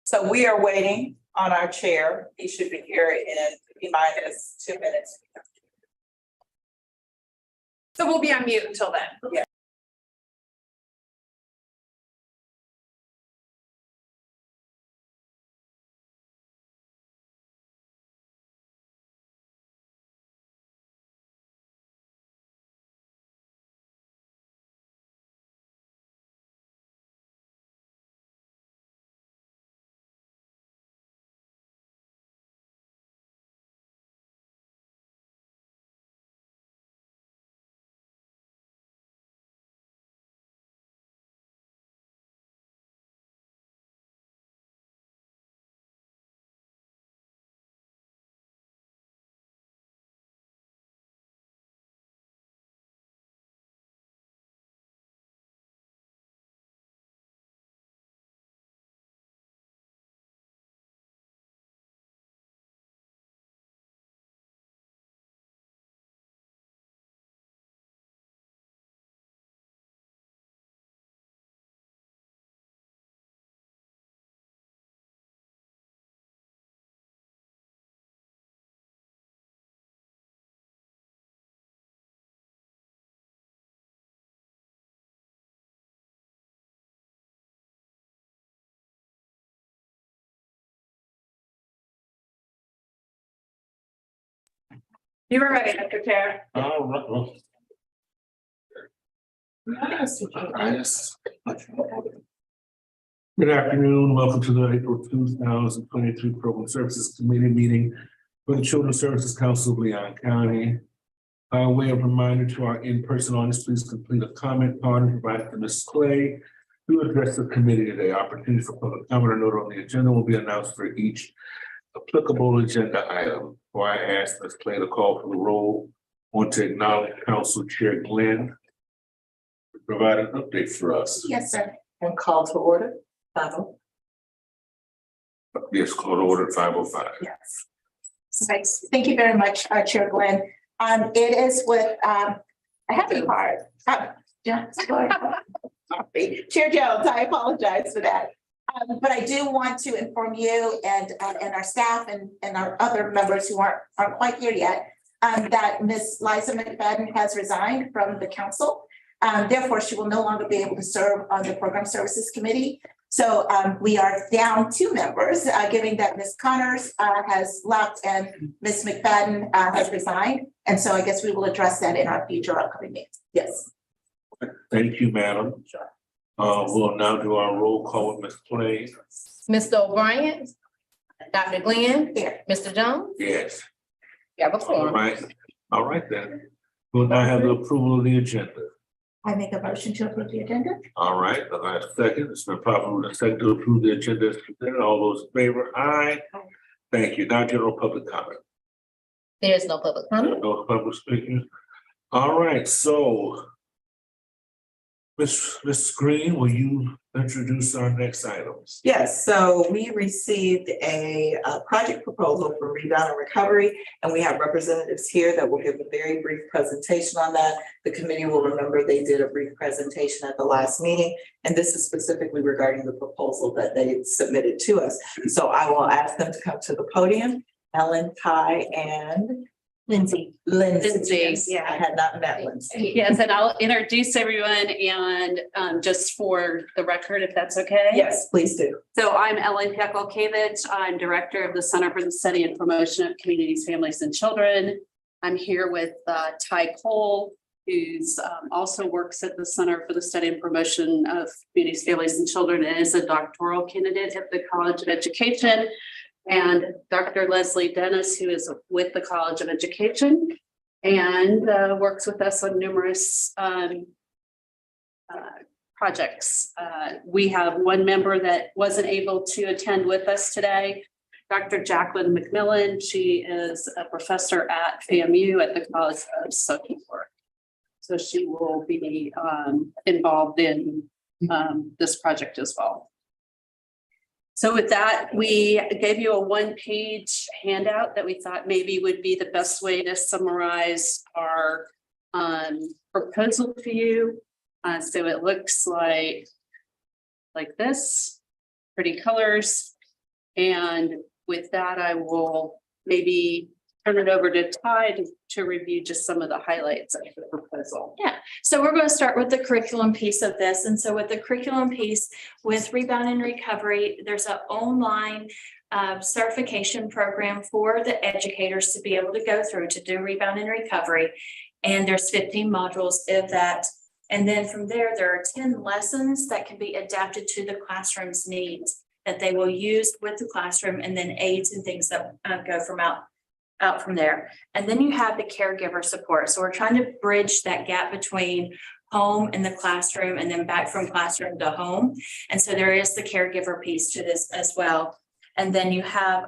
So we are waiting on our chair. He should be here in minus 2 minutes. So we'll be on mute until then. Yeah. You were ready, Mr. Chair. All right. Well, good afternoon. Welcome to the April 2023 Program Services Committee meeting for the Children's Services Council of Leon County. By way of reminder to our in-person audience, please complete a comment card and provide it to Ms. Clay to address the committee today. Opportunities for public comment or note on the agenda will be announced for each applicable agenda item. Before I ask Ms. Clay to call for the roll, I want to acknowledge Council Chair Glenn to provide an update for us. Yes, sir. And call to order. Yes, call to order 5:05. Yes. Nice. Thank you very much, Chair Glenn. It is with a heavy heart. Chair Jones, I apologize for that. But I do want to inform you and our staff and our other members who aren't quite here yet, that Ms. Liza McFadden has resigned from the council. Therefore, she will no longer be able to serve on the Program Services Committee. So we are down 2 members, given that Ms. Connors has left and Ms. McFadden has resigned. And so I guess we will address that in our future upcoming meetings. Yes. Thank you, madam. We'll now do our roll call with Ms. Clay. Mr. O'Brien, Dr. Glenn, Here. Mr. Jones, Yes. you have a All form. right. All right then. We'll now have the approval of the agenda. I make a motion to approve the agenda. All right, the last second, it's been properly second to approve the agenda as presented. All those in favor, aye. Aye. Thank you. Now general public comment. There is no public comment. No public speakers. All right, so Ms. Green, will you introduce our next items? Yes, so we received a project proposal for rebound and recovery, and we have representatives here that will give a very brief presentation on that. The committee will remember they did a brief presentation at the last meeting, and this is specifically regarding the proposal that they submitted to us. So I will ask them to come to the podium, Ellen, Ty, and Lindsay. Lindsay. Lindsay, yeah. I had not met Lindsay. Yes, and I'll introduce everyone and just for the record, if that's okay. Yes, please do. So I'm Ellen Pekolkevich. I'm Director of the Center for the Study and Promotion of Communities, Families, and Children. I'm here with Ty Cole, who's also works at the Center for the Study and Promotion of Communities, Families, and Children, and is a doctoral candidate at the College of Education. And Dr. Leslie Dennis, who is with the College of Education and works with us on numerous projects. We have one member that wasn't able to attend with us today, Dr. Jacqueline McMillan. She is a professor at FAMU at the College of Social Work. So she will be involved in this project as well. So with that, we gave you a 1-page handout that we thought maybe would be the best way to summarize our proposal to you. So it looks like like this, pretty colors. And with that, I will maybe turn it over to Ty to review just some of the highlights of the proposal. Yeah, so we're going to start with the curriculum piece of this. And so with the curriculum piece with Rebound and Recovery, there's an online certification program for the educators to be able to go through to do Rebound and Recovery. And there's 15 modules of that. And then from there are 10 lessons that can be adapted to the classroom's needs that they will use with the classroom, and then aids and things that go from out from there. And then you have the caregiver support. So we're trying to bridge that gap between home and the classroom, and then back from classroom to home. And so there is the caregiver piece to this as well. And then you have,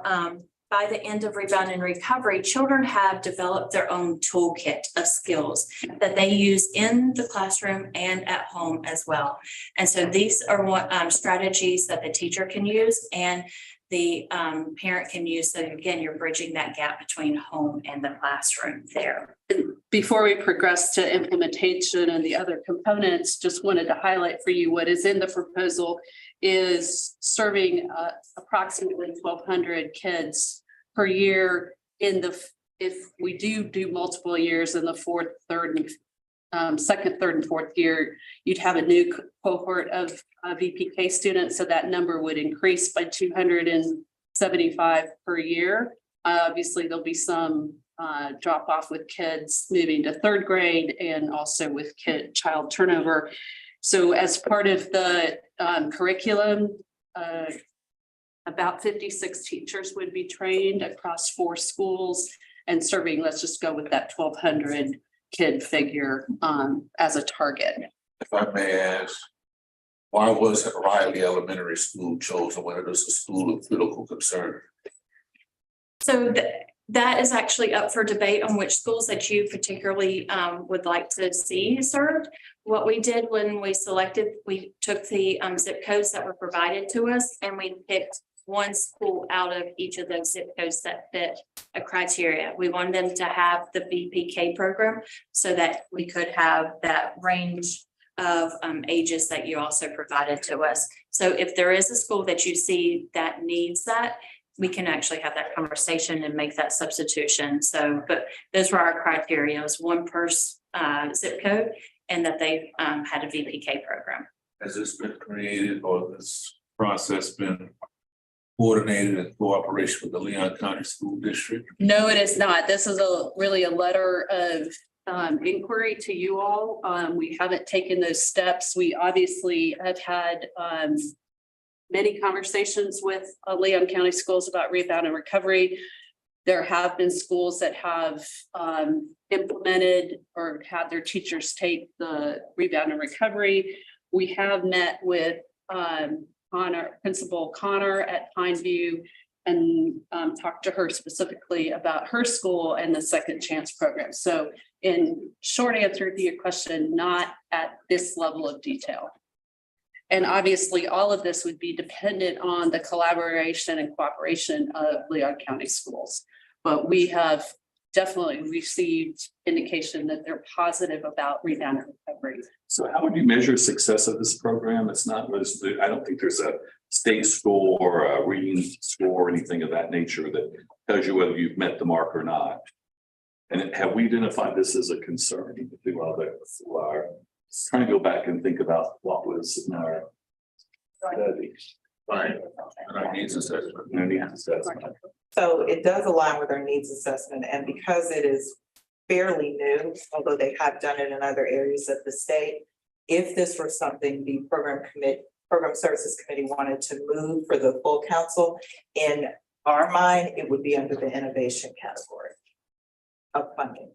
by the end of Rebound and Recovery, children have developed their own toolkit of skills that they use in the classroom and at home as well. And so these are what strategies that the teacher can use and the parent can use. So again, you're bridging that gap between home and the classroom there. Before we progress to implementation and the other components, just wanted to highlight for you what is in the proposal is serving approximately 1,200 kids per year if we do multiple years in the second, third, and fourth year, you'd have a new cohort of VPK students. So that number would increase by 275 per year. Obviously, there'll be some drop off with kids moving to third grade and also with child turnover. So as part of the curriculum, about 56 teachers would be trained across 4 schools and serving, let's just go with that 1,200 kid figure as a target. If I may ask, why was Riley Elementary School chosen when it is a school of critical concern? So that is actually up for debate on which schools that you particularly would like to see served. What we did when we selected, we took the zip codes that were provided to us and we picked one school out of each of those zip codes that fit a criteria. We wanted them to have the VPK program so that we could have that range of ages that you also provided to us. So if there is a school that you see that needs that, we can actually have that conversation and make that substitution. So, but those were our criteria. It was one per zip code and that they had a VPK program. Has this been created or this process been coordinated in cooperation with the Leon County School District? No, it is not. This is really a letter of inquiry to you all. We haven't taken those steps. We obviously have had many conversations with Leon County schools about Rebound and Recovery. There have been schools that have implemented or had their teachers take the Rebound and Recovery. We have met with Principal Connor at Pineview and talked to her specifically about her school and the Second Chance program. So in short answer to your question, not at this level of detail. And obviously all of this would be dependent on the collaboration and cooperation of Leon County schools. But we have definitely received indication that they're positive about Rebound and Recovery. So how would you measure success of this program? It's not, I don't think there's a state score or a reading score or anything of that nature that tells you whether you've met the mark or not. And have we identified this as a concern through our trying to go back and think about what was in our studies? Right. And our needs assessment. No needs assessment. So it does align with our needs assessment, and because it is fairly new, although they have done it in other areas of the state, if this were something the program services committee wanted to move for the full council, in our mind, it would be under the innovation category of funding.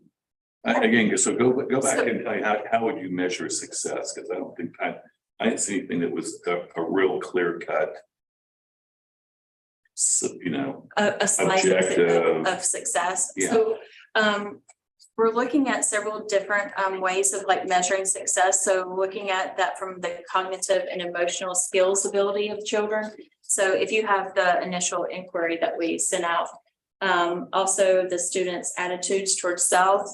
Again, so go back and tell you how would you measure success? Because I don't think I didn't see anything that was a real clear cut. So, you know, A slice objective of success. Yeah. So we're looking at several different ways of like measuring success. So looking at that from the cognitive and emotional skills ability of children. So if you have the initial inquiry that we sent out, also the students' attitudes towards self,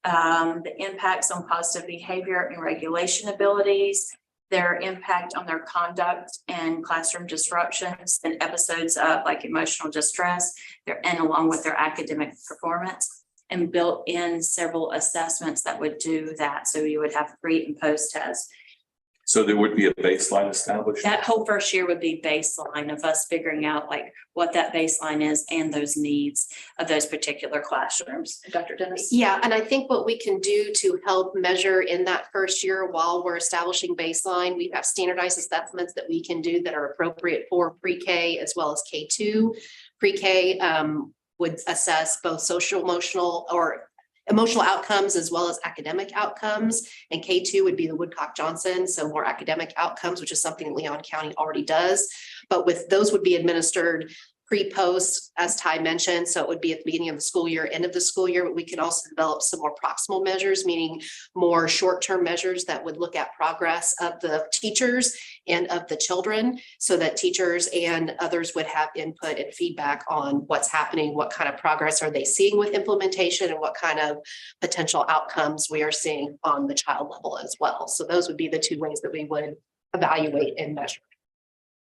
the impacts on positive behavior and regulation abilities, their impact on their conduct and classroom disruptions and episodes of like emotional distress, and along with their academic performance, and built in several assessments that would do that. So you would have pre and post tests. So there would be a baseline established? That whole first year would be baseline of us figuring out like what that baseline is and those needs of those particular classrooms. Dr. Dennis? Yeah, and I think what we can do to help measure in that first year while we're establishing baseline, we have standardized assessments that we can do that are appropriate for pre-K as well as K2. Pre-K would assess both social emotional outcomes as well as academic outcomes. And K2 would be the Woodcock-Johnson, so more academic outcomes, which is something Leon County already does. But with those would be administered pre-post, as Ty mentioned. So it would be at the beginning of the school year, end of the school year, but we can also develop some more proximal measures, meaning more short-term measures that would look at progress of the teachers and of the children, so that teachers and others would have input and feedback on what's happening, what kind of progress are they seeing with implementation, and what kind of potential outcomes we are seeing on the child level as well. So those would be the two ways that we would evaluate and measure.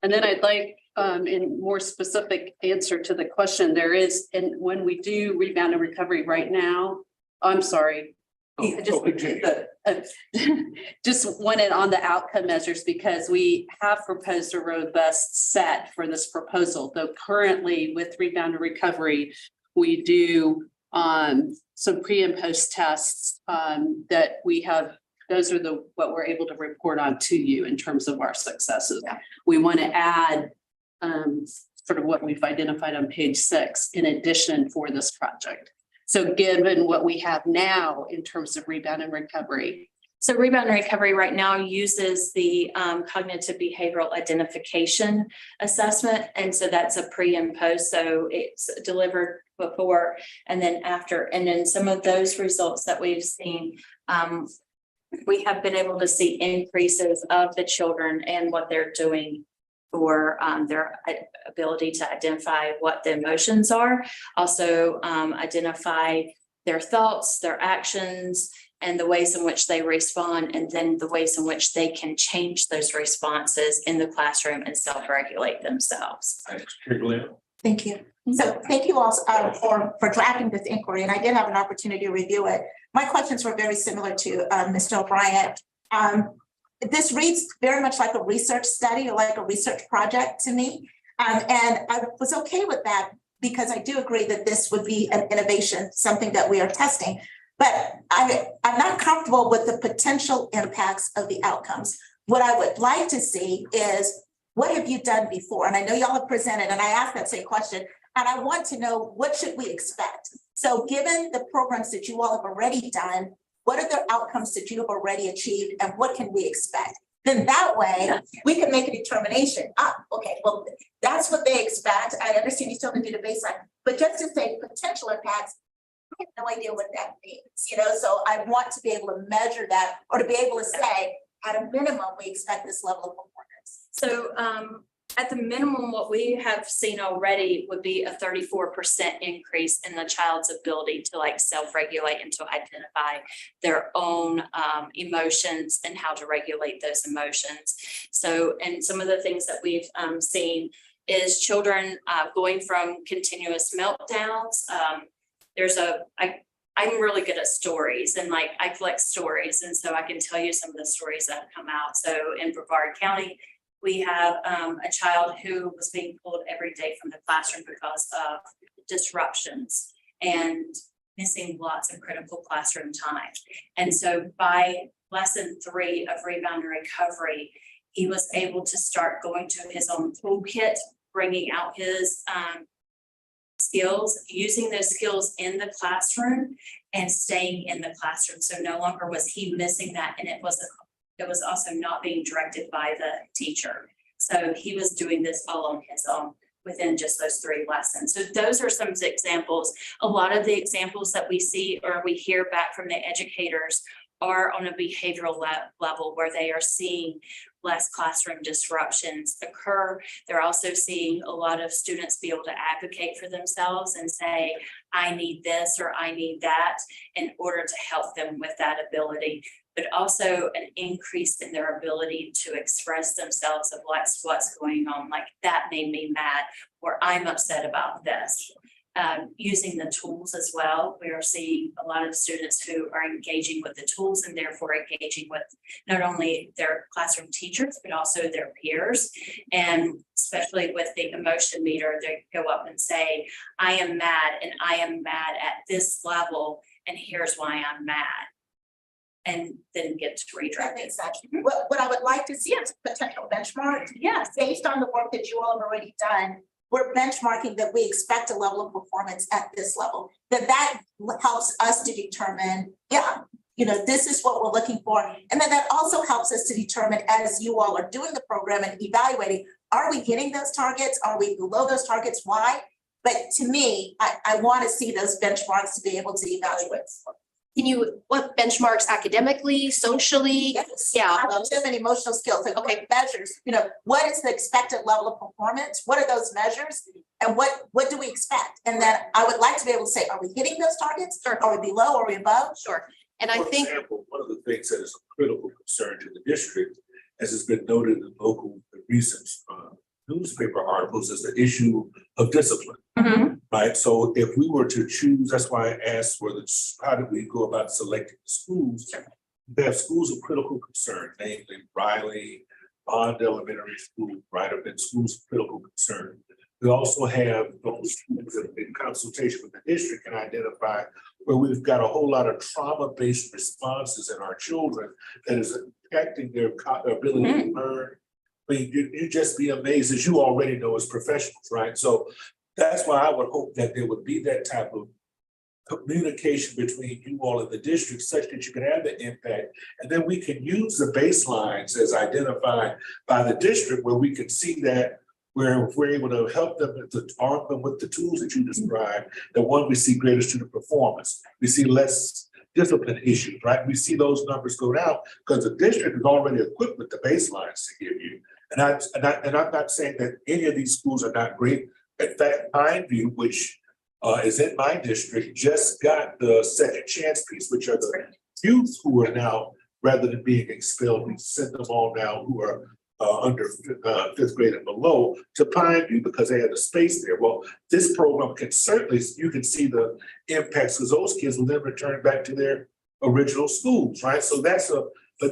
And then I'd like, in more specific answer to the question, there is, and when we do rebound and recovery right now, I'm sorry. I just wanted on the outcome measures because we have proposed a robust set for this proposal, though currently with rebound and recovery, we do some pre and post tests that we have. Those are what we're able to report on to you in terms of our successes. Yeah. We want to add sort of what we've identified on page 6 in addition for this project. So given what we have now in terms of rebound and recovery. So rebound and recovery right now uses the cognitive behavioral identification assessment. And so that's a pre and post. So it's delivered before and then after. And then some of those results that we've seen, we have been able to see increases of the children and what they're doing for their ability to identify what the emotions are, also identify their thoughts, their actions, and the ways in which they respond, and then the ways in which they can change those responses in the classroom and self-regulate themselves. Thank you. So thank you all for drafting this inquiry, and I did have an opportunity to review it. My questions were very similar to Mr. O'Brien. This reads very much like a research study or like a research project to me. And I was okay with that because I do agree that this would be an innovation, something that we are testing. But I'm not comfortable with the potential impacts of the outcomes. What I would like to see is, what have you done before? And I know y'all have presented, and I asked that same question, and I want to know, what should we expect? So given the programs that you all have already done, what are the outcomes that you have already achieved, and what can we expect? Then that way we can make a determination. Okay, well, that's what they expect. I understand you still have to do the baseline, but just to say potential impacts, I have no idea what that means, so I want to be able to measure that, or to be able to say, at a minimum, we expect this level of performance. So at the minimum, what we have seen already would be a 34% increase in the child's ability to like self-regulate and to identify their own emotions and how to regulate those emotions. So, and some of the things that we've seen is children going from continuous meltdowns. I'm really good at stories, and like I collect stories, and so I can tell you some of the stories that have come out. So in Brevard County, we have a child who was being pulled every day from the classroom because of disruptions and missing lots of critical classroom time. And so by lesson 3 of rebound and recovery, he was able to start going to his own toolkit, bringing out his skills, using those skills in the classroom and staying in the classroom. So no longer was he missing that, and it was also not being directed by the teacher. So he was doing this all on his own within just those 3 lessons. So those are some examples. A lot of the examples that we see or we hear back from the educators are on a behavioral level where they are seeing less classroom disruptions occur. They're also seeing a lot of students be able to advocate for themselves and say, I need this or I need that, in order to help them with that ability. but also an increase in their ability to express themselves of what's going on, like that made me mad, or I'm upset about this. Using the tools as well. We are seeing a lot of students who are engaging with the tools and therefore engaging with not only their classroom teachers, but also their peers. And especially with the emotion meter, they go up and say, I am mad and I am mad at this level, and here's why I'm mad. And then get to redirect it. Exactly. What I would like to see is potential benchmark. Yes. Based on the work that you all have already done, we're benchmarking that we expect a level of performance at this level. That helps us to determine, this is what we're looking for. And then that also helps us to determine, as you all are doing the program and evaluating, are we hitting those targets? Are we below those targets? Why? But to me, I want to see those benchmarks to be able to evaluate. What benchmarks academically, socially? Yes. Yeah. Cognitive and emotional skills, like Okay. what measures, what is the expected level of performance? What are those measures? And what do we expect? And then I would like to be able to say, are we hitting those targets? Sure. Are we below? Are we above? Sure. And I For think, example, one of the things that is a critical concern to the district, as has been noted in local recent newspaper articles, is the issue of discipline. Right, so if we were to choose, that's why I asked how do we go about selecting the schools? We have schools of critical concern, namely Riley, Bond Elementary School, right up in schools of critical concern. We also have those schools that in consultation with the district can identify where we've got a whole lot of trauma-based responses in our children that is affecting their ability to learn. I mean, you'd just be amazed, as you already know as professionals, right? So that's why I would hope that there would be that type of communication between you all and the district such that you can have the impact. And then we can use the baselines as identified by the district where we can see that where if we're able to help them to arm them with the tools that you described, that one, we see greater student performance. We see less discipline issues, right? We see those numbers go down because the district is already equipped with the baselines to give you. And I'm not saying that any of these schools are not great. In fact, Pineview, which is in my district, just got the second chance piece, which are the youth who are now, rather than being expelled, we send them all now who are under fifth grade and below to Pineview because they had the space there. Well, this program can certainly, you can see the impacts because those kids will then return back to their original schools, right? So that's but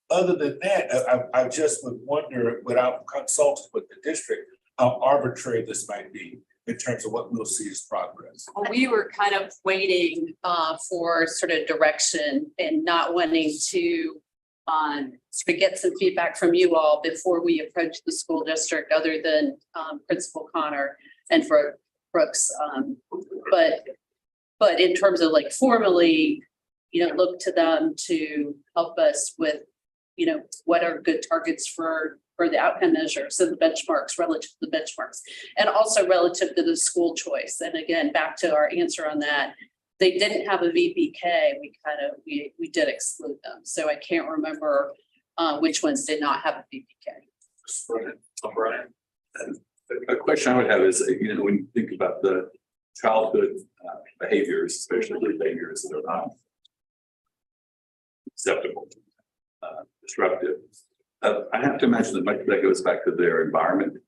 other than that, I just would wonder, without consulting with the district, how arbitrary this might be in terms of what we'll see as progress. We were kind of waiting for sort of direction and not wanting to sort of get some feedback from you all before we approach the school district, other than Principal Connor and for Brooks. But in terms of like formally, look to them to help us with, what are good targets for the outcome measures and the benchmarks relative to the benchmarks, and also relative to the school choice. And again, back to our answer on that, they didn't have a VPK. We did exclude them. So I can't remember which ones did not have a VPK. Brian, a question I would have is, when you think about the childhood behaviors, especially behaviors that are not acceptable, disruptive. I have to imagine that much of that goes back to their environment,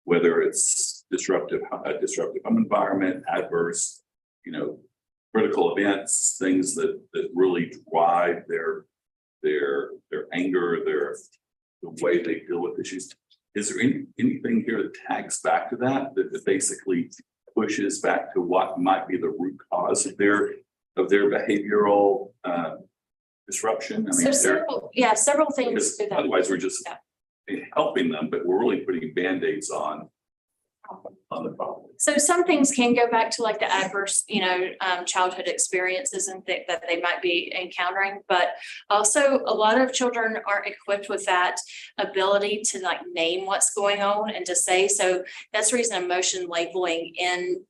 whether it's disruptive home environment, adverse, critical events, things that really drive their anger, the way they deal with issues. Is there anything here that tags back to that basically pushes back to what might be the root cause of their behavioral disruption? So several things to that. Otherwise, we're just helping them, but we're really putting Band-Aids on the problem. So some things can go back to like the adverse, childhood experiences and that they might be encountering, but also a lot of children aren't equipped with that ability to like name what's going on and to say. So that's the reason emotion labeling in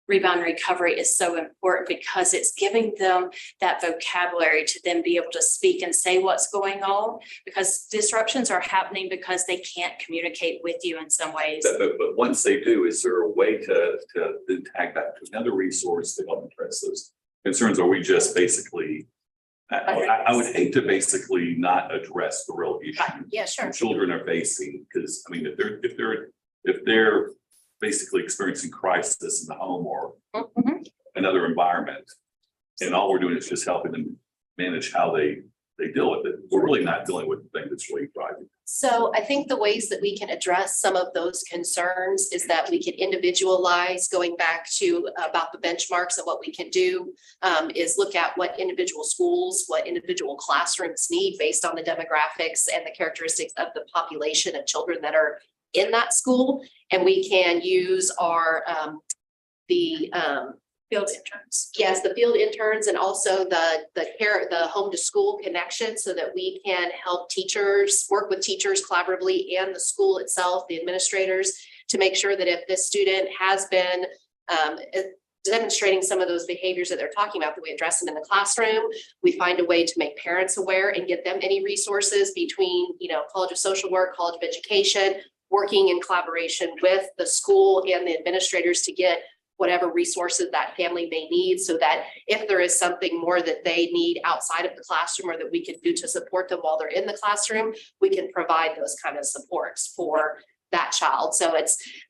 rebound and recovery is so important, because it's giving them that vocabulary to then be able to speak and say what's going on, because disruptions are happening because they can't communicate with you in some ways. But once they do, is there a way to then tag that to another resource to help address those concerns? Or are we just basically I would hate to basically not address the real issue Yeah, sure. children are facing, because I mean, if they're basically experiencing crisis in the home or Mhm. another environment, and all we're doing is just helping them manage how they deal with it, we're really not dealing with the thing that's really driving. So I think the ways that we can address some of those concerns is that we can individualize, going back to about the benchmarks and what we can do is look at what individual schools, what individual classrooms need based on the demographics and the characteristics of the population of children that are in that school. And we can use our Field interns. yes, the field interns and also the home to school connection so that we can help teachers, work with teachers collaboratively and the school itself, the administrators, to make sure that if this student has been demonstrating some of those behaviors that they're talking about, that we address them in the classroom. We find a way to make parents aware and get them any resources between, College of Social Work, College of Education, working in collaboration with the school and the administrators to get whatever resources that family may need, so that if there is something more that they need outside of the classroom or that we can do to support them while they're in the classroom, we can provide those kind of supports for that child. So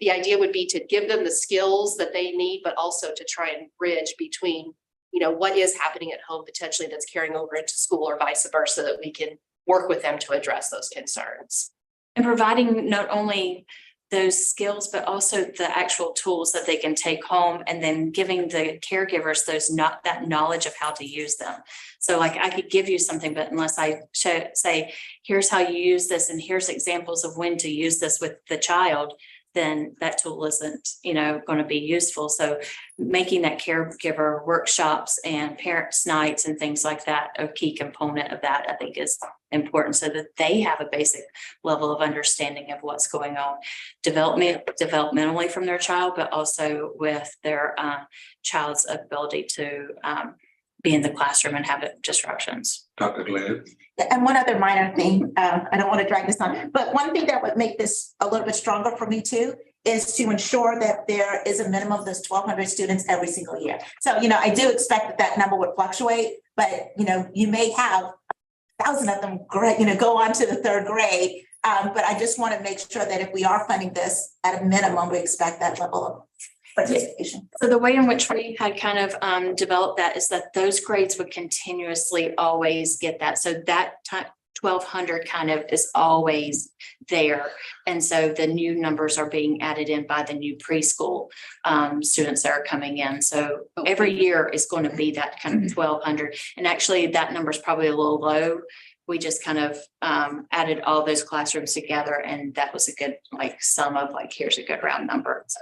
the idea would be to give them the skills that they need, but also to try and bridge between, what is happening at home potentially that's carrying over into school or vice versa, that we can work with them to address those concerns. And providing not only those skills, but also the actual tools that they can take home, and then giving the caregivers that knowledge of how to use them. So like I could give you something, but unless I say, here's how you use this, and here's examples of when to use this with the child, then that tool isn't, going to be useful. So making that caregiver workshops and parents' nights and things like that, a key component of that, I think, is important, so that they have a basic level of understanding of what's going on developmentally from their child, but also with their child's ability to be in the classroom and have disruptions. Dr. Glenn? And one other minor thing, I don't want to drag this on, but one thing that would make this a little bit stronger for me too is to ensure that there is a minimum of those 1,200 students every single year. So, I do expect that number would fluctuate, but, you may have 1,000 of them go on to the third grade. But I just want to make sure that if we are funding this at a minimum, we expect that level of participation. So the way in which we had kind of developed that is that those grades would continuously always get that. So that 1,200 kind of is always there. And so the new numbers are being added in by the new preschool students that are coming in. So every year is going to be that kind of 1,200. And actually that number is probably a little low. We just kind of added all those classrooms together, and that was a good sum of here's a good round number. So.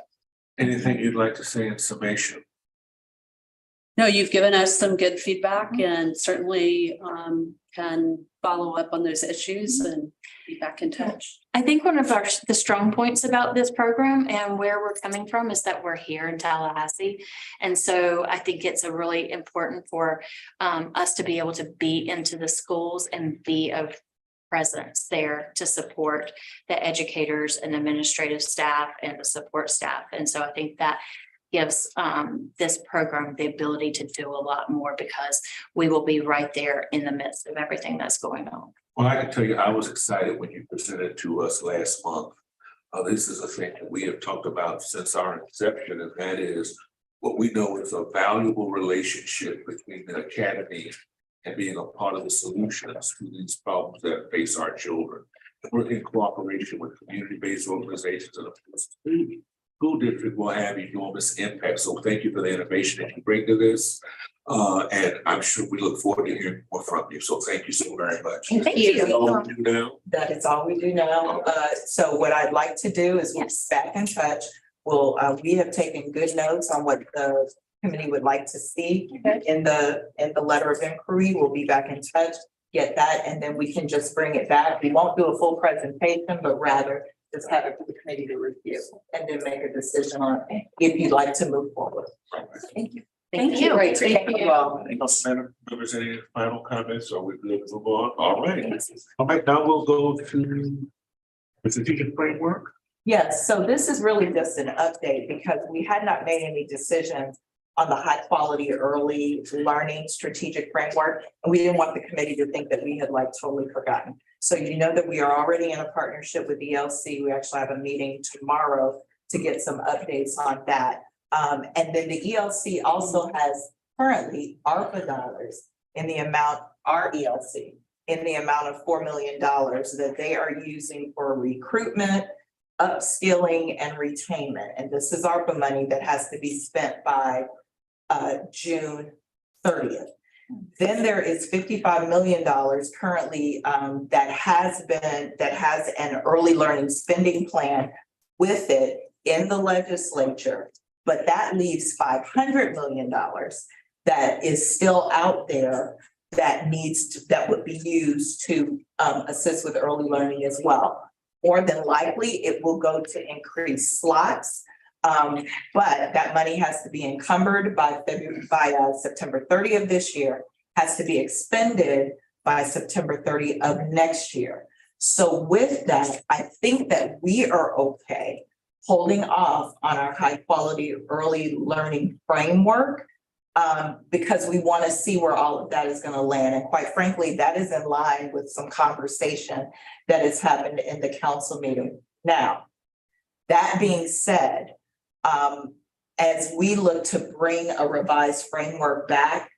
Anything you'd like to say in summation? No, you've given us some good feedback, and certainly can follow up on those issues and be back in touch. I think one of the strong points about this program and where we're coming from is that we're here in Tallahassee. And so I think it's a really important for us to be able to be into the schools and be of presence there to support the educators and administrative staff and the support staff. And so I think that gives this program the ability to do a lot more, because we will be right there in the midst of everything that's going on. Well, I can tell you, I was excited when you presented to us last month. This is a thing that we have talked about since our inception, and that is what we know is a valuable relationship between the academy and being a part of the solutions to these problems that face our children. And we're in cooperation with community-based organizations, and of course, the school district will have enormous impact. So thank you for the innovation that you bring to this. And I'm sure we look forward to hearing more from you. So thank you so very much. Thank you. That's all we do now. That is all we do now. So what I'd like to do is we'll be back in touch. We have taken good notes on what the committee would like to see in the letter of inquiry. We'll be back in touch, get that, and then we can just bring it back. We won't do a full presentation, but rather just have it for the committee to review and then make a decision on if you'd like to move forward. Thank you. Thank you. Great, thank you all. Members, any final comments, or we good to move on? All right. All right, now we'll go to the strategic framework. Yes, so this is really just an update because we had not made any decisions on the high quality early learning strategic framework. And we didn't want the committee to think that we had like totally forgotten. So you know that we are already in a partnership with ELC. We actually have a meeting tomorrow to get some updates on that. And then the ELC also has currently ARPA dollars in the amount, our ELC, in the amount of $4 million that they are using for recruitment, upskilling, and retainment. And this is ARPA money that has to be spent by June 30th. Then there is $55 million currently that has an early learning spending plan with it in the legislature, but that leaves $500 million that is still out there that would be used to assist with early learning as well. More than likely, it will go to increase slots. But that money has to be encumbered by September 30 of this year, has to be expended by September 30 of next year. So with that, I think that we are okay holding off on our high quality early learning framework because we want to see where all of that is going to land. And quite frankly, that is in line with some conversation that has happened in the council meeting. Now, that being said, as we look to bring a revised framework back,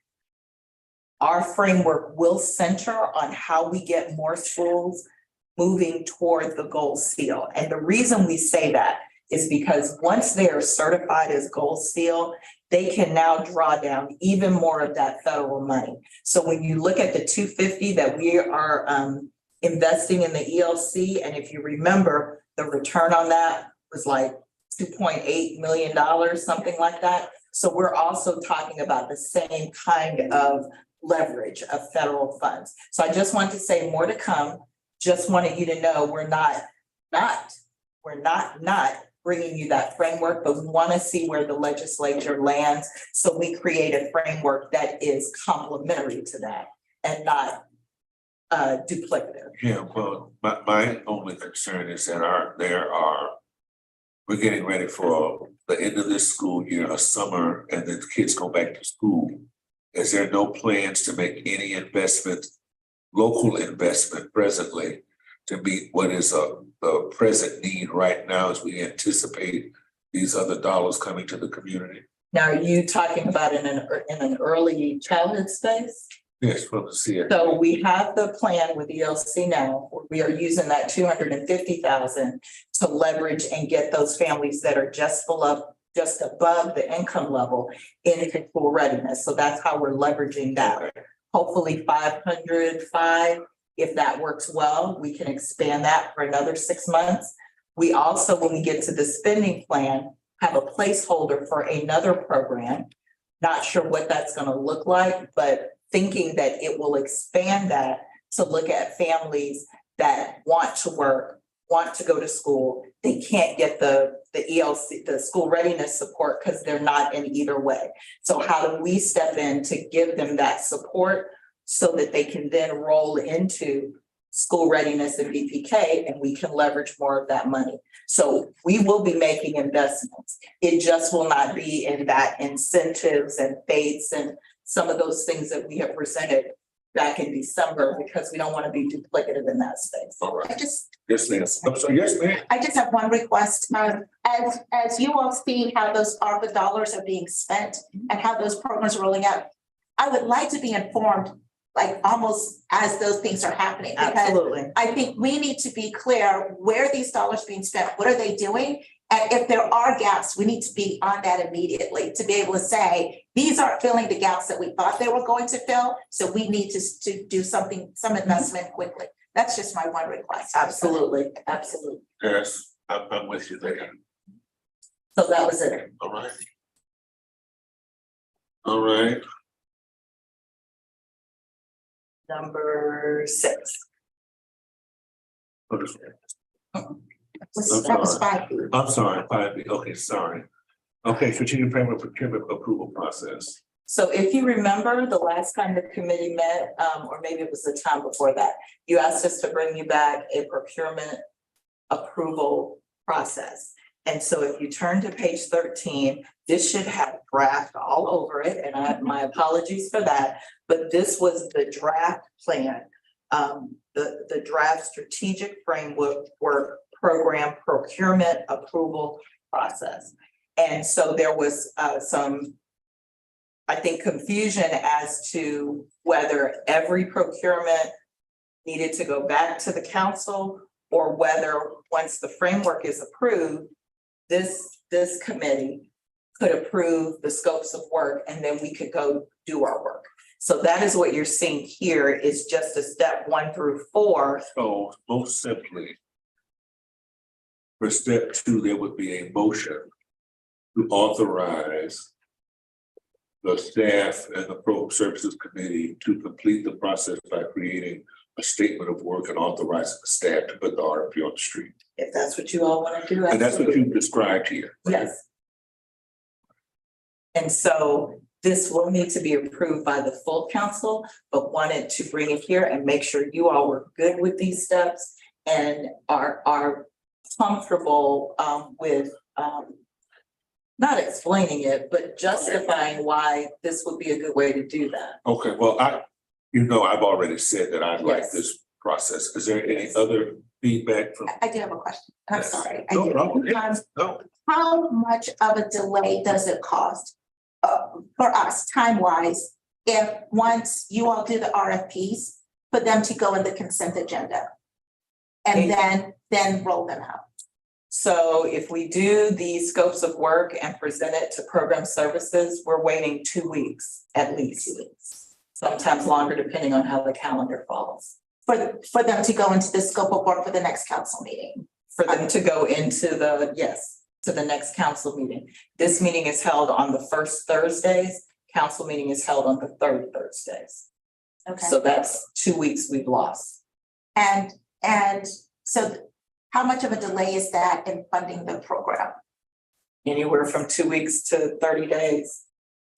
our framework will center on how we get more schools moving toward the gold seal. And the reason we say that is because once they are certified as gold seal, they can now draw down even more of that federal money. So when you look at the $250 that we are investing in the ELC, and if you remember, the return on that was like $2.8 million, something like that. So we're also talking about the same kind of leverage of federal funds. So I just want to say more to come. Just wanted you to know we're not bringing you that framework, but we want to see where the legislature lands. So we create a framework that is complementary to that and not duplicative. Yeah, well, my only concern is that we're getting ready for the end of this school year, a summer, and then the kids go back to school. Is there no plans to make any investment, local investment presently to meet what is the present need right now as we anticipate these other dollars coming to the community? Now, are you talking about in an early childhood space? Yes, from the CSC. So we have the plan with ELC now. We are using that $250,000 to leverage and get those families that are just above the income level into full readiness. So that's how we're leveraging that. Hopefully 505, if that works well, we can expand that for another 6 months. We also, when we get to the spending plan, have a placeholder for another program. Not sure what that's going to look like, but thinking that it will expand that to look at families that want to work, want to go to school. They can't get the ELC, the school readiness support because they're not in either way. So how do we step in to give them that support so that they can then roll into school readiness and BPK and we can leverage more of that money. So we will be making investments. It just will not be in that incentives and fates and some of those things that we have presented back in December because we don't want to be duplicative in that space. All right. Yes, ma'am. I'm sorry, yes, ma'am. I just have one request. As you all see how those ARPA dollars are being spent and how those programs are rolling out, I would like to be informed, like almost as those things are happening. Because Absolutely. I think we need to be clear where these dollars are being spent, what are they doing? And if there are gaps, we need to be on that immediately to be able to say, these aren't filling the gaps that we thought they were going to fill. So we need to do some investment quickly. That's just my one request. Absolutely. Absolutely. Yes, I'm with you there. So that was it. All right. All right. Number 6. What is that? That was 5B. I'm sorry, 5B. Okay, sorry. Okay, strategic framework procurement approval process. So if you remember the last time the committee met, or maybe it was the time before that, you asked us to bring you back a procurement approval process. And so if you turn to page 13, this should have draft all over it, and my apologies for that. But this was the draft plan, the draft strategic framework work program procurement approval process. And so there was some, I think, confusion as to whether every procurement needed to go back to the council, or whether once the framework is approved, this committee could approve the scopes of work, and then we could go do our work. So that is what you're seeing here, is just a step 1 through 4. So most simply, for step 2, there would be a motion to authorize the staff and the Program Services Committee to complete the process by creating a statement of work and authorizing the staff to put the RFP on the street. If that's what you all want to do. And that's what absolutely. you described here. right? Yes. And so this will need to be approved by the full council, but wanted to bring it here and make sure you all were good with these steps and are comfortable with not explaining it, but justifying why this would be a good way to do that. Okay, well, I've already said that I like Yes. this process. Is there any other feedback from? I do have a question. I'm Yes. sorry. I No do. problem. No, How much of a delay does it cost for us, time-wise, if once you all do the RFPs, for them to go in the consent agenda? And then roll them out? So if we do the scopes of work and present it to program services, we're waiting 2 weeks at least. Sometimes longer, depending on how the calendar falls. For them to go into the scope of work for the next council meeting? For them to go into to the next council meeting. This meeting is held on the first Thursdays. Council meeting is held on the third Thursdays. Okay. So that's 2 weeks we've lost. And so how much of a delay is that in funding the program? Anywhere from 2 weeks to 30 days.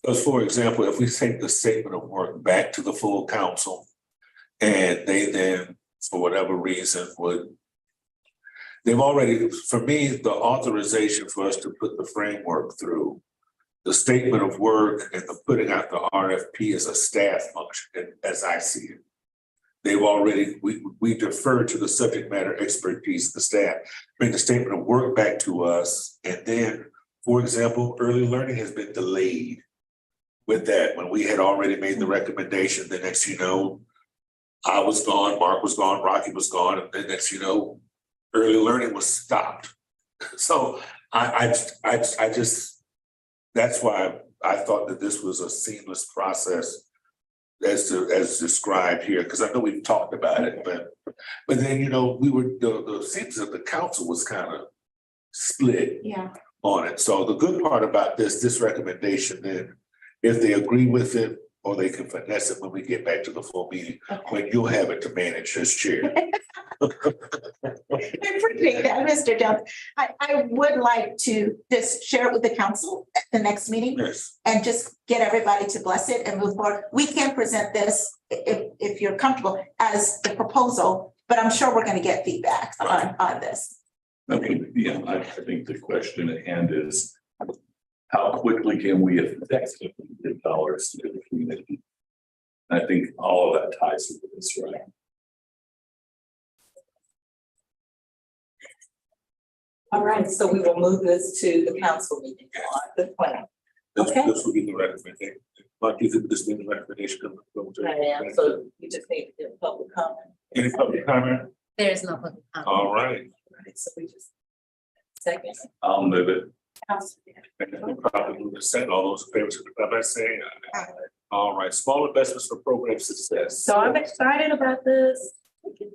because for example, if we take the statement of work back to the full council and they then, for whatever reason, they've already, for me, the authorization for us to put the framework through, the statement of work and the putting out the RFP is a staff function, as I see it. They've already, we defer to the subject matter expertise of the staff, bring the statement of work back to us. And then, for example, early learning has been delayed with that. When we had already made the recommendation, the next, I was gone, Mark was gone, Rocky was gone, and then next, early learning was stopped. So I just, that's why I thought that this was a seamless process as described here, because I know we've talked about it, but then, we were, the seats of the council was kind of split on it. So the good part about this recommendation, then, if they agree with it, or they can finesse it when we get back to the full meeting, when you'll have it to manage as chair. I appreciate that, Mr. Jones. I would like to just share it with the council at the next meeting Yes. and just get everybody to bless it and move forward. We can present this if you're comfortable as the proposal, but I'm sure we're going to get feedback on this. I mean, yeah, I think the question at hand is how quickly can we effectively give dollars to the community? I think all of that ties into this, right? All right, so we will move this to the council meeting on the plan. Okay. This will be the recommendation. But you think this is the recommendation? So you just need to get public comment. Any public comment? There is no public comment. All right. Right, so we just. Second. I'll move it. And we probably move to set all those in favor, signify by saying aye. All right, small investments for program success. So I'm excited about this.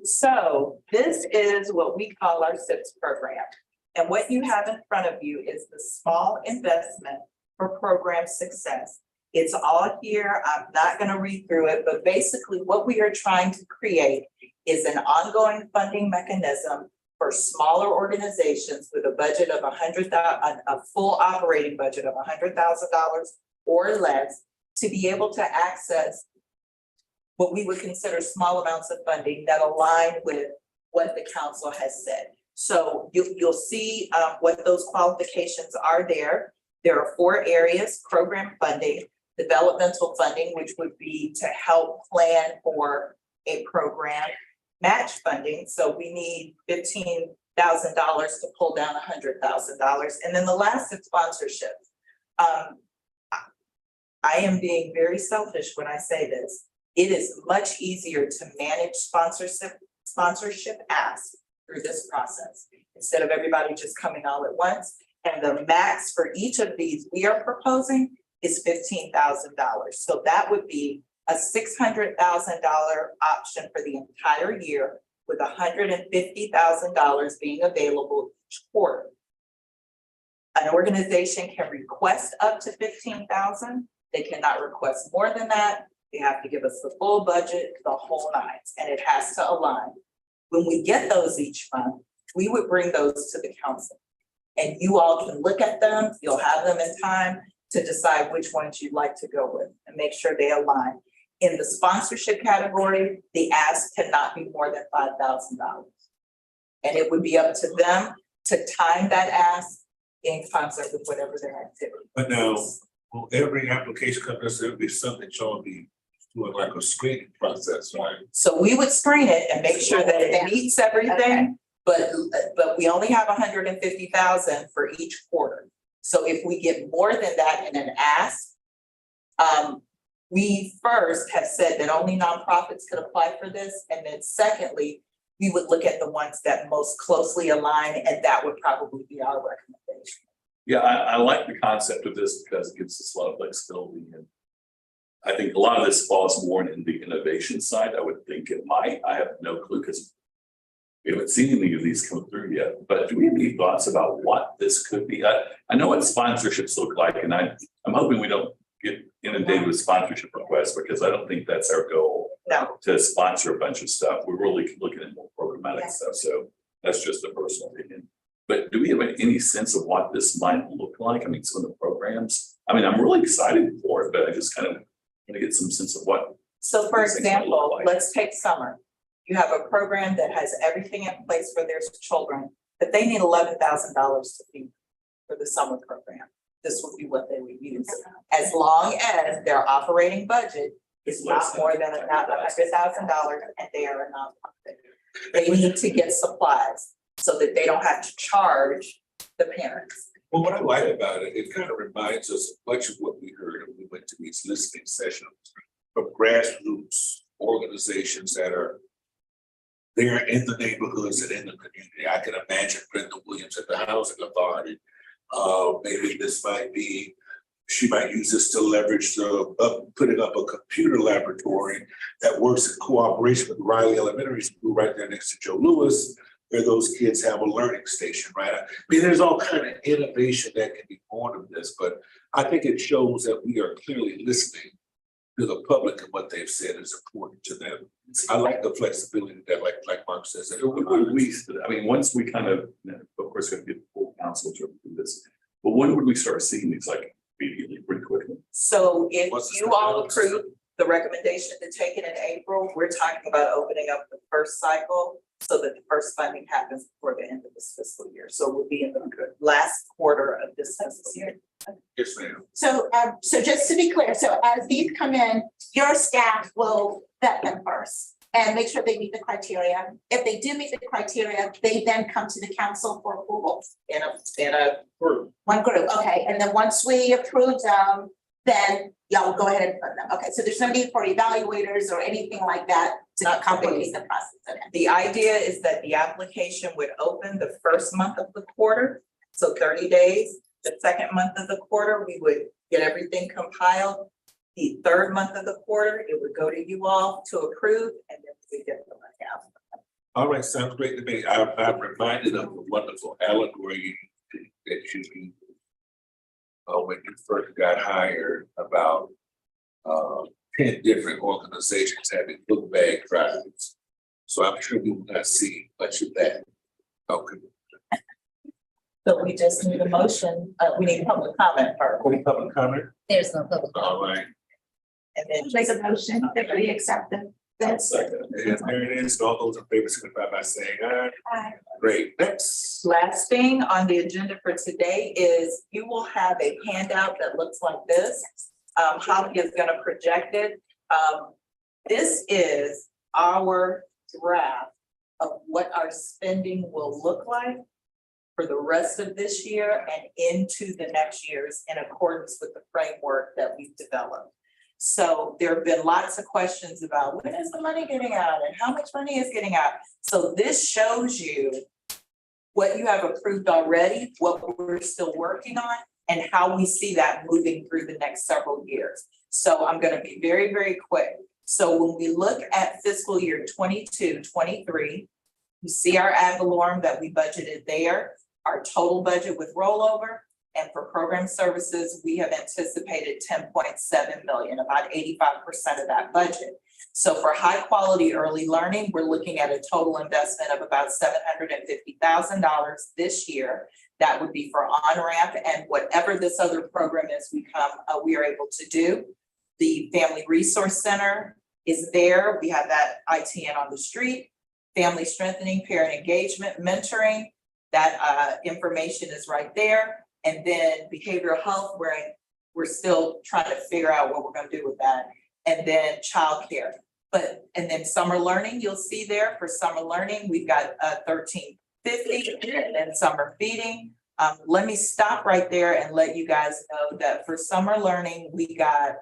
So this is what we call our SIPS program. And what you have in front of you is the small investment for program success. It's all here. I'm not going to read through it, but basically what we are trying to create is an ongoing funding mechanism for smaller organizations with a budget of a full operating budget of $100,000 or less to be able to access what we would consider small amounts of funding that align with what the council has said. So you'll see what those qualifications are there. There are 4 areas: program funding, developmental funding, which would be to help plan for a program, match funding. So we need $15,000 to pull down $100,000. And then the last is sponsorship. I am being very selfish when I say this. It is much easier to manage sponsorship asks through this process instead of everybody just coming all at once. And the max for each of these we are proposing is $15,000. So that would be a $600,000 option for the entire year, with $150,000 being available each quarter. An organization can request up to $15,000. They cannot request more than that. They have to give us the full budget, the whole nines, and it has to align. When we get those each month, we would bring those to the council. And you all can look at them, you'll have them in time to decide which ones you'd like to go with and make sure they align. In the sponsorship category, the ask cannot be more than $5,000. And it would be up to them to time that ask in concert with whatever their activity. But now, will every application come, there'll be something y'all be doing like a screening process, right? So we would screen it and make sure that it meets everything, but we only have $150,000 for each quarter. So if we get more than that in an ask, we first have said that only nonprofits could apply for this, and then secondly, we would look at the ones that most closely align, and that would probably be our recommendation. Yeah, I like the concept of this because it gives us a lot of flexibility, and I think a lot of this falls more in the innovation side. I would think it might. I have no clue because we haven't seen any of these come through yet. But do we have any thoughts about what this could be? I know what sponsorships look like, and I'm hoping we don't get inundated with sponsorship requests, because I don't think that's our goal. No. To sponsor a bunch of stuff. We're really looking at more programmatic stuff. So that's just a personal opinion. But do we have any sense of what this might look like? I mean, some of the programs, I mean, I'm really excited for it, but I just kind of want to get some sense of what. So for these things might look example, like. let's take summer. You have a program that has everything in place for their children, but they need $11,000 to feed for the summer program. This would be what they would use, as long as their operating budget is not more than $100,000 and they are a nonprofit. They need to get supplies so that they don't have to charge the parents. Well, what I like about it, it kind of reminds us much of what we heard when we went to these listening sessions from grassroots organizations that are there in the neighborhoods and in the community. I can imagine Brenda Williams at the Housing Authority. Maybe this might be, she might use this to leverage putting up a computer laboratory that works in cooperation with Riley Elementary School right there next to Joe Louis, where those kids have a learning station, right? I mean, there's all kind of innovation that can be born of this, but I think it shows that we are clearly listening to the public and what they've said is important to them. I like the flexibility that, like Mark says. That I mean, once we kind of course, we have to get the full council to approve this, but when would we start seeing these, like immediately, pretty quickly? So if What's the you all schedule? approve the recommendation to take it in April, we're talking about opening up the first cycle so that the first funding happens before the end of this fiscal year. So we'll be in the last quarter of this fiscal year. Yes, ma'am. So, so just to be clear, so as these come in, your staff will vet them first and make sure they meet the criteria. If they do meet the criteria, they then come to the council for approval. In a group. One group, okay, and then once we approve them, then y'all will go ahead and put them. Okay, so there's no need for evaluators or anything like that to Not complicate the process. Okay. The idea is that the application would open the first month of the quarter, so 30 days. The second month of the quarter, we would get everything compiled. The third month of the quarter, it would go to you all to approve, and then we get the money out. All right, sounds great to me. I'm reminded of the wonderful allegory that you used when you first got hired about 10 different organizations having book bag drives. So I'm sure we will not see much of that. Okay. So we just need a motion, we need public comment first. Any public comment? There's no public. All right. And then Make a motion that we accept them. Second. And there it is. All those in favor signify by saying aye. Aye. Great, next. Last thing on the agenda for today is you will have a handout that looks like this. Holly is gonna project it. This is our draft of what our spending will look like for the rest of this year and into the next years in accordance with the framework that we've developed. So there have been lots of questions about when is the money getting out and how much money is getting out? So this shows you what you have approved already, what we're still working on, and how we see that moving through the next several years. So I'm gonna be very, very quick. So when we look at fiscal year 22-23, you see our ad valorem that we budgeted there, our total budget with rollover, and for program services, we have anticipated 10.7 million, about 85% of that budget. So for high quality early learning, we're looking at a total investment of about $750,000 this year. That would be for on-ramp and whatever this other program is we are able to do. The Family Resource Center is there. We have that ITN on the street. Family strengthening, parent engagement, mentoring, that information is right there. And then behavioral health, we're still trying to figure out what we're gonna do with that. And then childcare. And then summer learning, you'll see there for summer learning, we've got $13.50 and then summer feeding. Let me stop right there and let you guys know that for summer learning, we got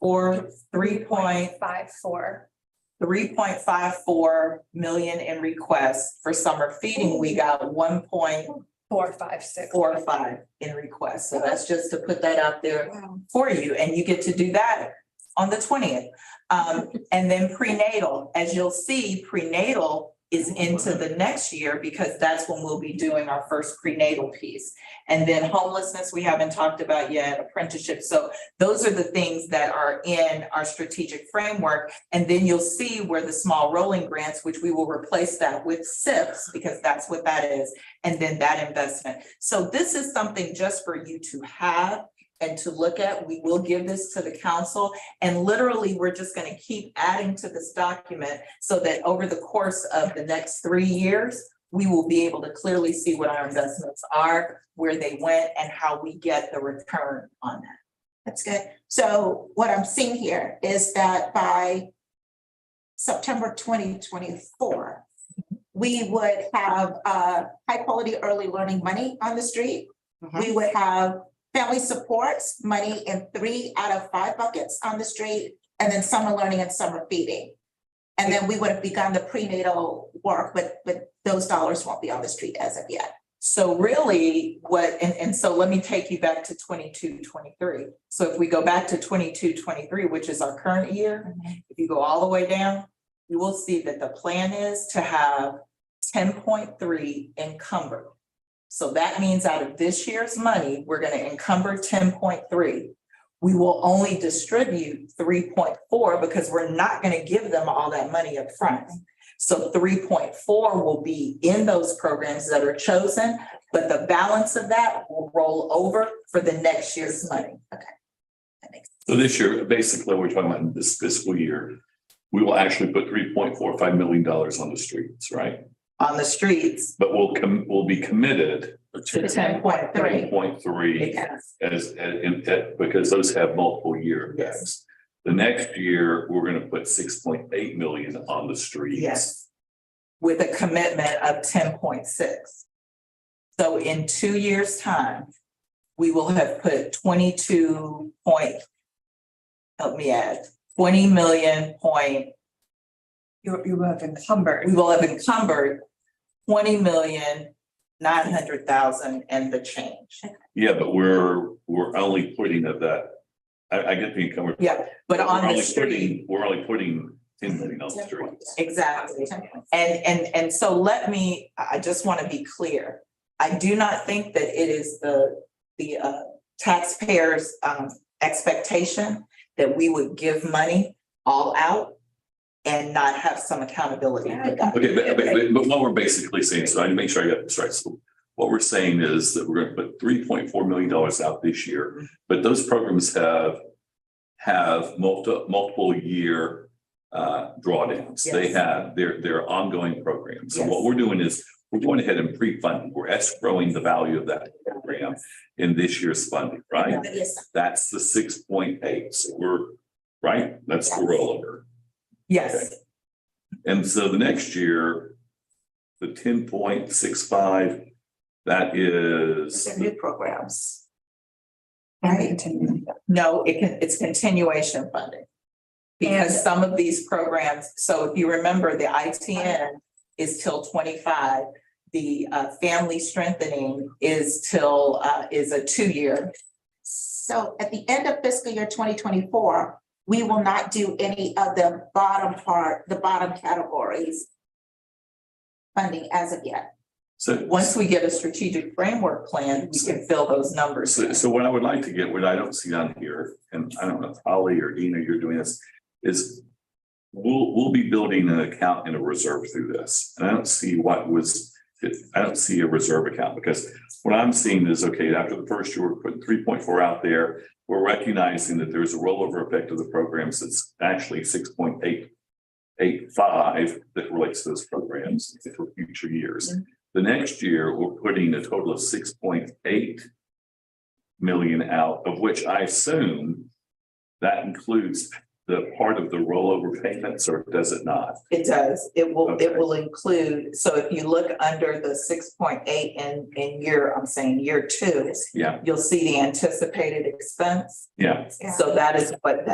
3.54 million in requests. For summer feeding, we got 1.456 in requests. So that's just to put that out there for you, and you get to do that on the 20th. And then prenatal, as you'll see, prenatal is into the next year because that's when we'll be doing our first prenatal piece. And then homelessness, we haven't talked about yet, apprenticeship. So those are the things that are in our strategic framework. And then you'll see where the small rolling grants, which we will replace that with SIPs because that's what that is. And then that investment. So this is something just for you to have and to look at. We will give this to the council, and literally we're just going to keep adding to this document so that over the course of the next 3 years, we will be able to clearly see what our investments are, where they went, and how we get the return on that. That's good. So what I'm seeing here is that by September 2024, we would have high quality early learning money on the street. We would have family supports money in 3 out of 5 buckets on the street, and then summer learning and summer feeding. And then we would have begun the prenatal work, but those dollars won't be on the street as of yet. So really and so let me take you back to 22-23. So if we go back to 22-23, which is our current year, if you go all the way down, you will see that the plan is to have 10.3 encumbered. So that means out of this year's money, we're going to encumber 10.3. We will only distribute 3.4 because we're not going to give them all that money up front. So 3.4 will be in those programs that are chosen, but the balance of that will roll over for the next year's money. Okay. That makes sense. So this year, basically, we're talking about this fiscal year, we will actually put $3.45 million on the streets, right? On the streets. But we'll be committed To 10.3. 10.3 Yes. because those have multiple year Yes. effects. The next year, we're going to put 6.8 million on the streets. Yes. With a commitment of 10.6. So in 2 years' time, we will have put 20 million point. You have encumbered. We will have encumbered 20,900,000 and the change. Yeah, but we're only putting of that. I get the encumbered. Yeah, but on the We're street, only putting 10 million on the street. exactly. And so I just want to be clear. I do not think that it is the taxpayers' expectation that we would give money all out and not have some accountability for that. Okay, but what we're basically saying, so I need to make sure I got this right. So what we're saying is that we're going to put $3.4 million out this year, but those programs have multiple year drawdowns. They Yes. have their ongoing programs. So Yes. what we're doing is we're going ahead and pre-funding. We're escrowing the value of that program in this year's funding, right? Yes. That's the 6.8. So we're right. That's the Yes. rollover. Yes, And so the next year, the 10.65, that is. They're new programs. Right? no, it's continuation funding. Because And- some of these programs, so if you remember, the ITN is till 25. The family strengthening is till is a 2-year. So at the end of fiscal year 2024, we will not do any of the bottom part, the bottom categories funding as of yet. So Once we get a strategic framework plan, we can fill those numbers. in. So what I would like to get, what I don't see on here, and I don't know if Holly or Dina, you're doing this, is we'll be building an account and a reserve through this. And I don't see I don't see a reserve account because what I'm seeing is, okay, after the first year, we're putting 3.4 out there. We're recognizing that there's a rollover effect of the programs. It's actually 6.885 that relates to those programs for future years. The next year, we're putting a total of 6.8 million out, of which I assume that includes the part of the rollover payments, or does it not? It does. It will Okay. include, so if you look under the 6.8 in year 2, Yeah, you'll see the anticipated expense. yeah. So that is what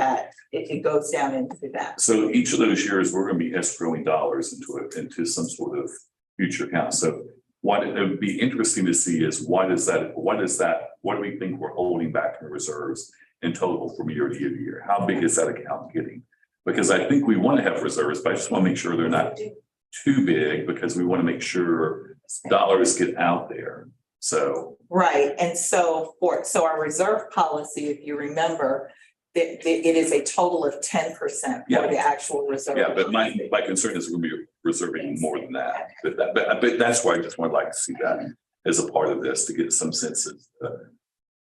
it goes down into that. So each of those years, we're going to be escrowing dollars into some sort of future account. So what it would be interesting to see is what do we think we're holding back in reserves in total from year to year to year? How big is that account getting? Because I think we want to have reserves, but I just want to make sure they're not too big because we want to make sure dollars get out there. So, Right, and so our reserve policy, if you remember, it is a total of 10% Yeah. for the actual reserve. yeah, but my concern is we're going to be reserving more than that. But that's why I just would like to see that as a part of this to get some sense of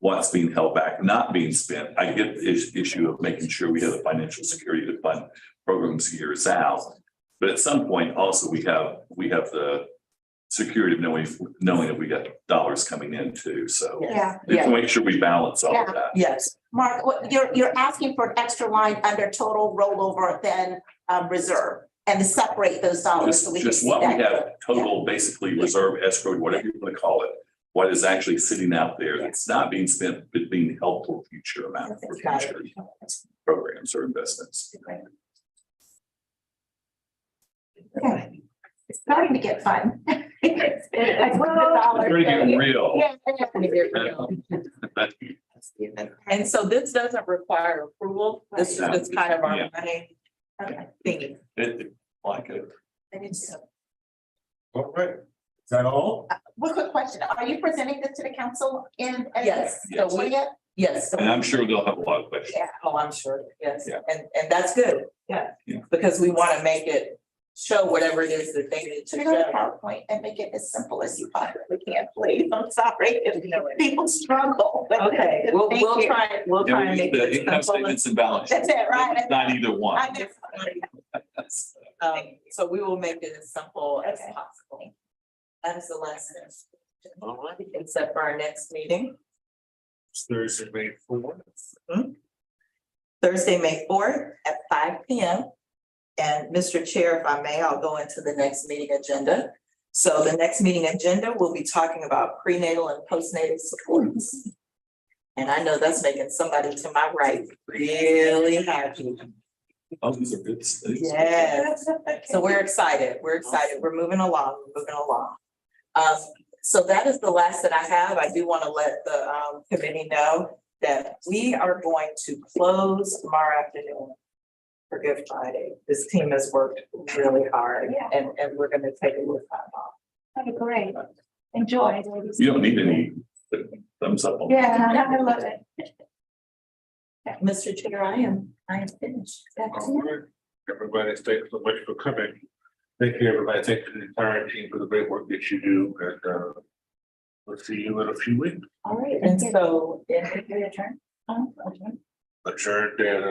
what's being held back, not being spent. I get the issue of making sure we have the financial security to fund programs years out. But at some point also we have the security of knowing that we got dollars coming in too. So Yeah. we have to make sure we balance all of that. Yes, Mark, you're asking for an extra line under total rollover than reserve and to separate those dollars so we can Just see what we that. have total, basically reserve, escrow, whatever you want to call it. What is actually sitting out there that's not being spent, but being held for future amount for Got it. future programs or investments. Okay. It's starting to get fun. It's already getting real. and so this doesn't require approval. This is Right. just kind of our Yeah. money Okay. thingy. Like it. All right. Is that all? One quick question. Are you presenting this to the council in? Yes. So we, Yes. And I'm sure they'll have a lot of questions. Yeah, oh, I'm sure, yes, Yeah. and that's good, yeah. Yeah. Because we want to make it show whatever it is that they need to should we go to show. PowerPoint and make it as simple as you possibly can, please? I'm sorry if people struggle. Okay, we'll Thank you. try and Yeah, make the it income as simple statements and balance. That's it, right? It's not either one. I know. So we will make it as simple as Okay. possible. That is the last thing. All right. Except for our next meeting, It's Thursday, May 4th. Thursday, May 4th at 5 p.m. And Mr. Chair, if I may, I'll go into the next meeting agenda. So the next meeting agenda, we'll be talking about prenatal and postnatal supports. And I know that's making somebody to my right really happy. Oh, these are good. Yes. So we're excited. We're moving along, so that is the last that I have. I do want to let the committee know that we are going to close tomorrow afternoon for Good Friday. This team has worked really hard and we're going to take a little time off. That'd be great. Enjoy. You don't need any thumbs up on that. Yeah, I love it. Mr. Chair, I am finished. All right. Everybody, thanks so much for coming. Thank you, everybody. Thank you to the entire team for the great work that you do. And we'll see you in a few weeks. All right, and so. Adjourn? Adjourned at